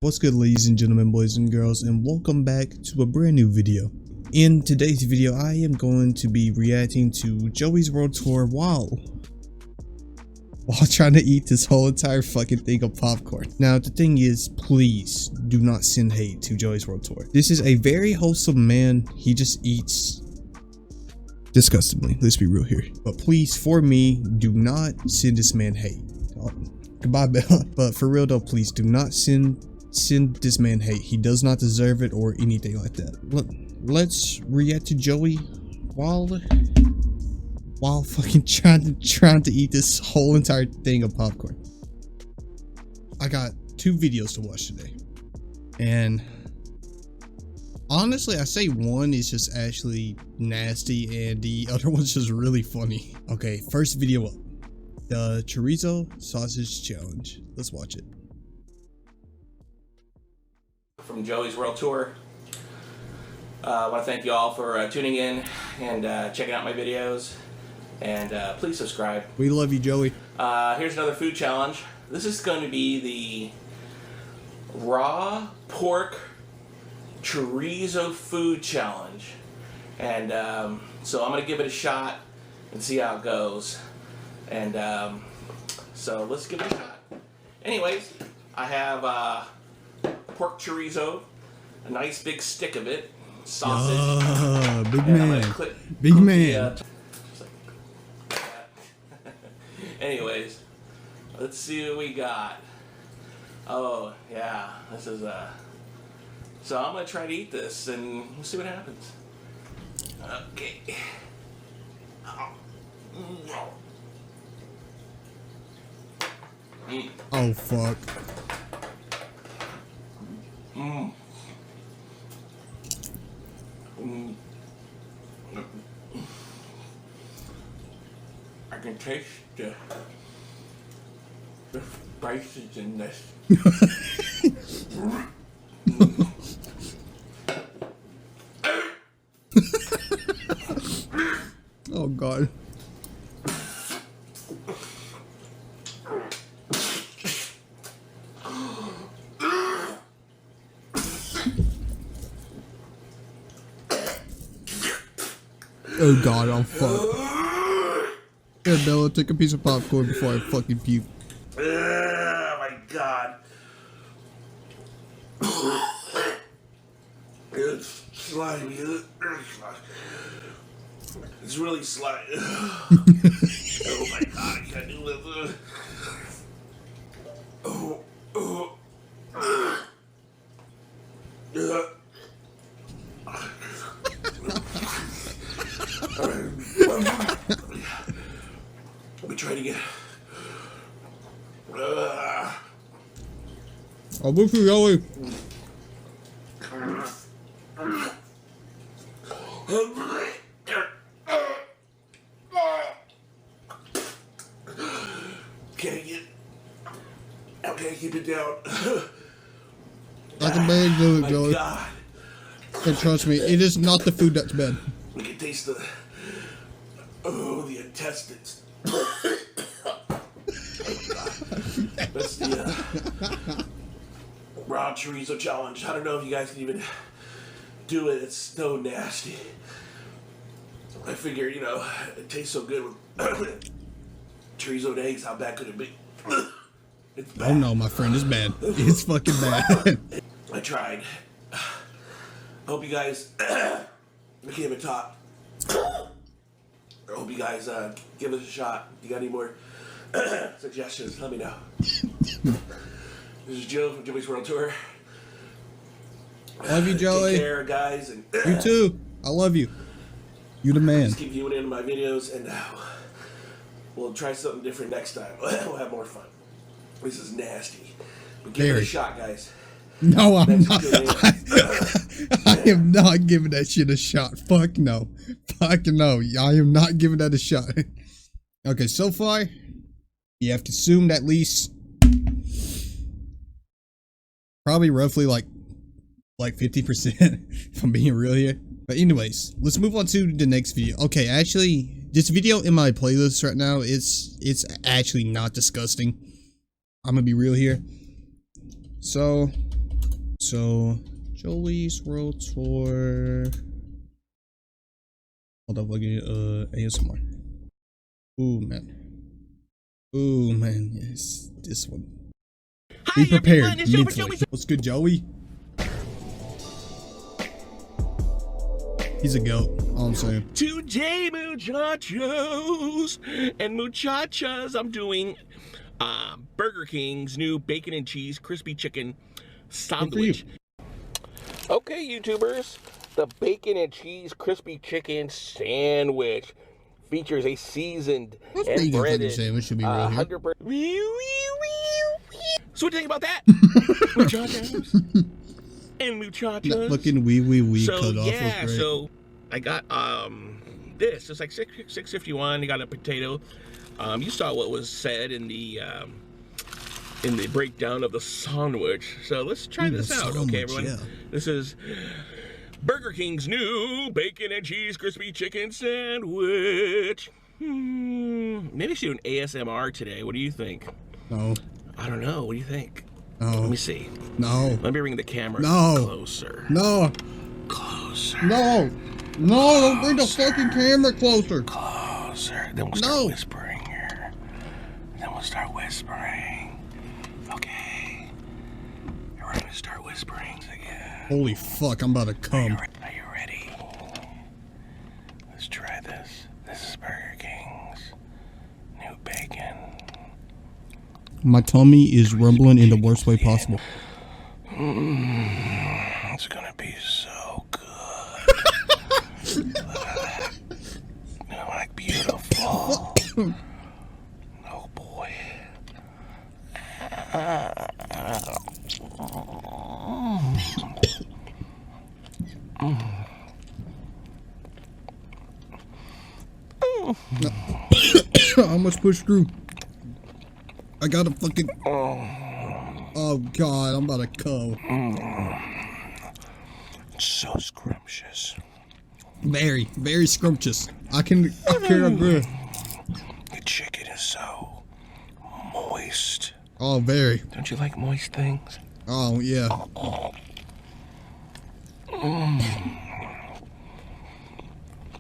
What's good, ladies and gentlemen, boys and girls, and welcome back to a brand new video. In today's video, I am going to be reacting to Joey's World Tour while trying to eat this whole entire fucking thing of popcorn. Now, the thing is, please do not send hate to Joey's World Tour. This is a very wholesome man. He just eats disgustingly. Let's be real here. But please, for me, do not send this man hate. Goodbye, Bella. But for real though, please do not send this man hate. He does not deserve it or anything like that. Let's react to Joey while fucking trying to eat this whole entire thing of popcorn. I got 2 videos to watch today, and honestly, I say one is just actually nasty and the other one's just really funny. Okay, first video up, the Chorizo sausage challenge. Let's watch it. From Joey's World Tour. I want to thank you all for tuning in and checking out my videos, and please subscribe. We love you, Joey. Here's another food challenge. This is going to be the raw pork chorizo food challenge, and so I'm going to give it a shot and see how it goes, and so let's give it a shot. Anyways, I have pork chorizo, a nice big stick of it, sausage. Big man. Big man. Anyways, let's see what we got. Oh yeah, this is so I'm gonna try to eat this and we'll see what happens. Okay. Oh fuck. I can taste the spices in this. Oh god. Oh god, oh fuck. Here, Bella, take a piece of popcorn before I fucking puke. Oh my god. It's slimy. It's really slimy. Oh my god, I can't do it. Let me try to get. I'll move for Joey. Okay, keep it down. I can barely do it, Joey. God. And trust me, it is not the food that's bad. We can taste the intestines. That's the raw chorizo challenge. I don't know if you guys can even do it. It's so nasty. I figure, you know, it tastes so good with chorizo and eggs. How bad could it be? It's bad. Oh no, my friend, it's bad. It's fucking bad. I tried. I hope you guys became a top. I hope you guys give us a shot. If you got any more suggestions, let me know. This is Joe from Joey's World Tour. Love you, Joey. Take care, guys. And You too. I love you. You the man. just keep viewing into my videos, and we'll try something different next time. We'll have more fun. This is nasty. But give it a shot, guys. No, I'm not. I am not giving that shit a shot. Fuck no. Fuck no. I am not giving that a shot. Okay, so far, you have consumed at least probably roughly like 50%, if I'm being real here. But anyways, let's move on to the next video. Okay, actually, this video in my playlist right now, it's actually not disgusting. I'm gonna be real here. So So, Joey's World Tour. Hold up, look at ASMR. Ooh, man. Ooh, man. Yes, this one. Be prepared mentally. What's good, Joey? He's a goat. All I'm saying. Today, muchachos and muchachas, I'm doing Burger King's new bacon and cheese crispy chicken sandwich. Okay, YouTubers, the bacon and cheese crispy chicken sandwich features a seasoned and breaded sandwich should be real here. 100%. So what do you think about that, muchachos and muchachas? Fucking wee So cut off. yeah, so I got this. It's like $6.51. You got a potato. You saw what was said in the breakdown of the sandwich. So let's try this out. Okay, everyone. Yeah. This is Burger King's new bacon and cheese crispy chicken sandwich. Maybe I should do an ASMR today. What do you think? No. I don't know. What do you think? No. Let me see. No. Let me bring the camera closer. No. Closer. No. No, don't bring the fucking camera closer. Closer. Then we'll start whispering here. Then we'll start whispering. Okay. We're gonna start whispering again. Holy fuck, I'm about to come. Are you ready? Let's try this. This is Burger King's new bacon. My tummy is rumbling in the worst way possible. It's gonna be so good. Like beautiful. Oh boy. I must push through. I gotta fucking. Oh god, I'm about to come. So scrumptious. Very, very scrumptious. I can't agree. The chicken is so moist. Oh, very. Don't you like moist things? Oh, yeah.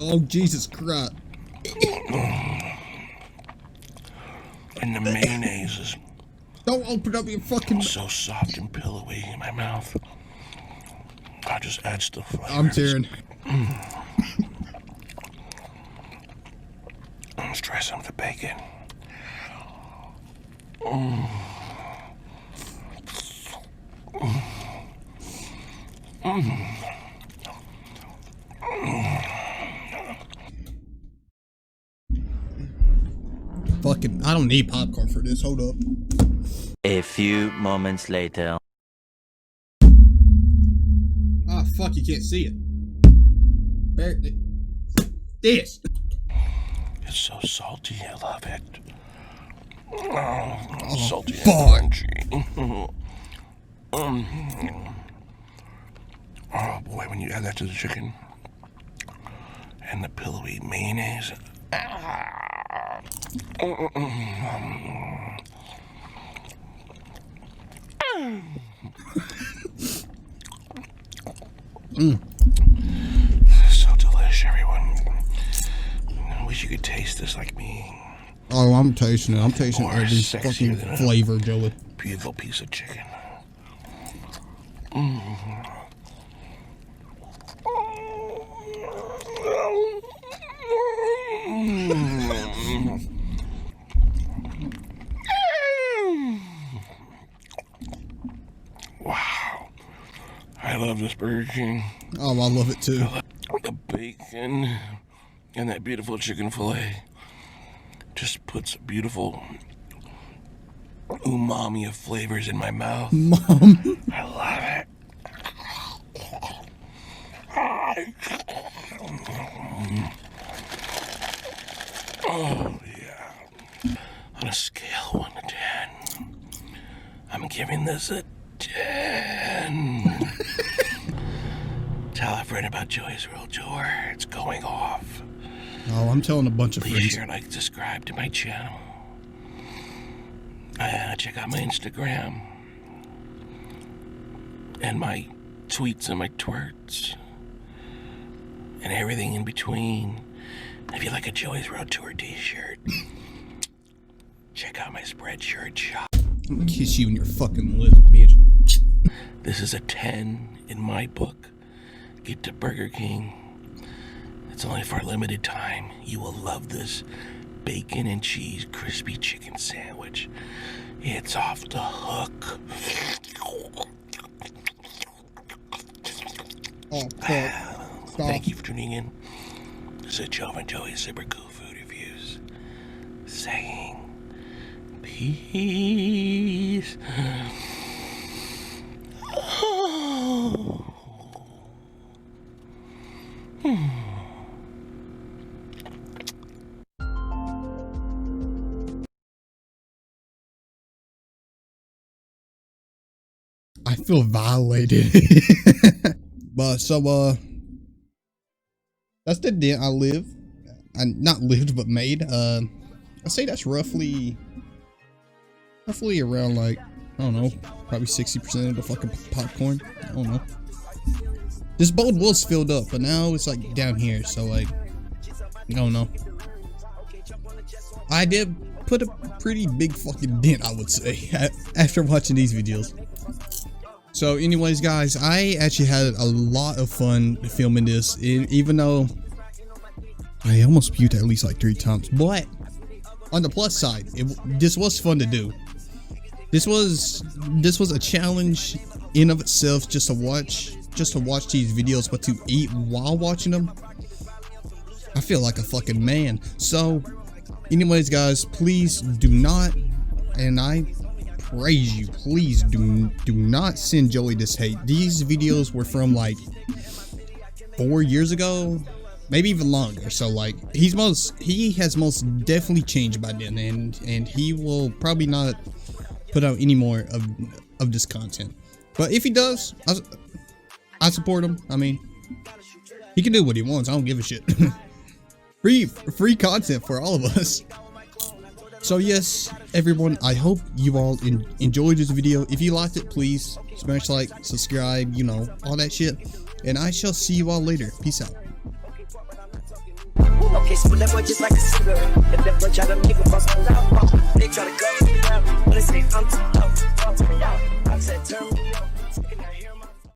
Oh, Jesus Christ. And the mayonnaise is Don't open up your fucking... so soft and pillowy in my mouth. That just adds the flavor. I'm tearing. Let's try some of the bacon. Fucking, I don't need popcorn for this. Hold up. A few moments later. Ah, fuck, you can't see it. This. It's so salty, I love it. Salty and crunchy. Oh boy, when you add that to the chicken and the pillowy mayonnaise. So delish, everyone. I wish you could taste this like me. Oh, I'm tasting it. I'm tasting More every sexier fucking than a flavor, Joey. Beautiful piece of chicken. Wow. I love this Burger King. Oh, I love it too. The bacon and that beautiful chicken fillet just puts a beautiful umami of flavors in my mouth. Mom. I love it. Oh, yeah. On a scale of 1 to 10, I'm giving this a 10. Tell a friend about Joey's World Tour. It's going off. Oh, I'm telling a bunch of Please friends. share, like, subscribe to my channel. Check out my Instagram. and my tweets and my twerts and everything in between. If you like a Joey's World Tour t-shirt, check out my Spreadshirt shop. I'm gonna kiss you in your fucking lips, bitch. This is a 10 in my book. Get to Burger King. It's only for a limited time. You will love this bacon and cheese crispy chicken sandwich. It's off the hook. Oh, fuck. Thank you for tuning in. This is Joe and Joey's Super Cool Food Reviews, saying peace. I feel violated. But so that's the dent I live. I not lived but made. I say that's roughly around, like, I don't know, probably 60% of the fucking popcorn. I don't know. This bowl was filled up, but now it's like down here, so like, I don't know. I did put a pretty big fucking dent, I would say, after watching these videos. So anyways, guys, I actually had a lot of fun filming this, even though I almost puked at least like 3 times. But on the plus side, this was fun to do. This was a challenge in of itself, just to watch these videos, but to eat while watching them, I feel like a fucking man. So anyways, guys, please do not, and I praise you, please do not send Joey this hate. These videos were from like 4 years ago, maybe even longer. So like, he has most definitely changed by then, and he will probably not put out any more of this content. But if he does, I support him. I mean, he can do what he wants. I don't give a shit. free content for all of us. So yes, everyone, I hope you all enjoyed this video. If you liked it, please smash like, subscribe, you know, all that shit. And I shall see you all later. Peace out. Okay, so that boy just like a cigarette. If that boy try to make a bust out, they try to go down, but they say I'm too low. I said turn me up.